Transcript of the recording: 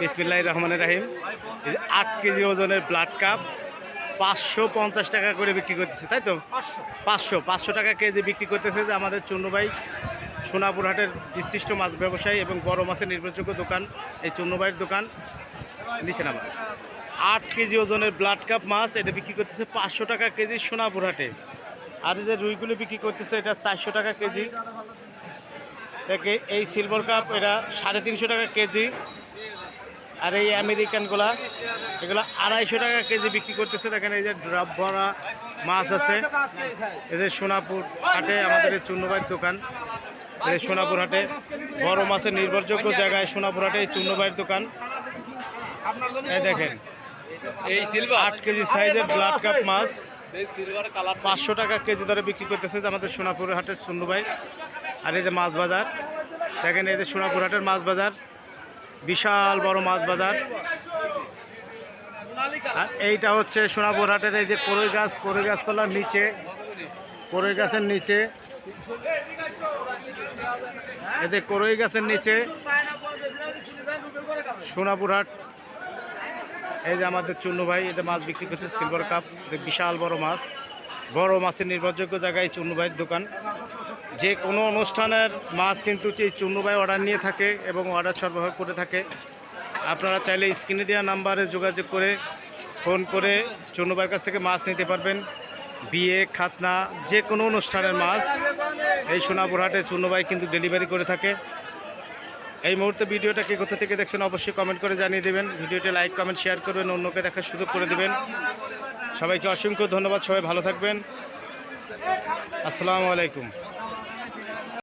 বিসমিল্লাহির রহমানির রহিম। 8 কেজি ওজনের ব্লাড কাপ 550 টাকা করে বিক্রি করতেছে, তাই তো? 500 টাকা কেজি বিক্রি করতেছে যে আমাদের চুন্নু ভাই, সোনাপুর হাটের বিশিষ্ট মাছ ব্যবসায়ী এবং বড় মাছের নির্ভরযোগ্য দোকান এই চুন্নু ভাইয়ের দোকান। নিচে নামা 8 কেজি ওজনের ব্লাড কাপ মাছ এটা বিক্রি করতেছে 500 টাকা কেজি সোনাপুর হাটে। আর এই যে রুইগুলো বিক্রি করতেছে এটা 400 টাকা কেজি। দেখে এই সিলভার কাপ এটা 350 টাকা কেজি। আর এই আমেরিকানগুলা এগুলো 250 টাকা কেজি বিক্রি করতেছে। দেখেন এই যে ড্রাপ ভরা মাছ আছে। এদের সোনাপুর হাটে আমাদের এই চুন্নু ভাইয়ের দোকান। এদের সোনাপুর হাটে বড় মাছের নির্ভরযোগ্য জায়গায় সোনাপুর হাটে এই চুন্নু ভাইয়ের দোকান। এই দেখেন এই 8 কেজি সাইজের ব্লাড কাপ মাছ 500 টাকা কেজি দরে বিক্রি করতেছে আমাদের সোনাপুর হাটের চুন্নু ভাই। আর এই যে মাছ বাজার দেখেন, এই যে সোনাপুর হাটের মাছ বাজার, বিশাল বড় মাছ বাজার। আর এইটা হচ্ছে সোনাপুর হাটের এই যে কড়ই গাছতলার নিচে, কড়ই গাছের নিচে, এদের কড়ই গাছের নিচে সোনাপুর হাট। এই যে আমাদের চুন্নু ভাই এদের মাছ বিক্রি করতে সিলভার কাপ, বিশাল বড় মাছ, বড় মাছের নির্ভরযোগ্য জায়গায় চুন্নু ভাইয়ের দোকান। যে কোনো অনুষ্ঠানের মাছ কিন্তু এই চুন্নু ভাই অর্ডার নিয়ে থাকে এবং অর্ডার সরবরাহ করে থাকে। আপনারা চাইলে স্ক্রিনে দেওয়া নাম্বারে যোগাযোগ করে ফোন করে চুন্নু ভাইয়ের কাছ থেকে মাছ নিতে পারবেন। বিয়ে, খাতনা, যে কোনো অনুষ্ঠানের মাছ এই সোনাপুর হাটে চুন্নু ভাই কিন্তু ডেলিভারি করে থাকে। এই মুহূর্তে ভিডিওটা কে কোথা থেকে দেখছেন অবশ্যই কমেন্ট করে জানিয়ে দেবেন। ভিডিওটি লাইক, কমেন্ট, শেয়ার করবেন, অন্যকে দেখার সুযোগ করে দেবেন। সবাইকে অসংখ্য ধন্যবাদ, সবাই ভালো থাকবেন। আসসালামু আলাইকুম।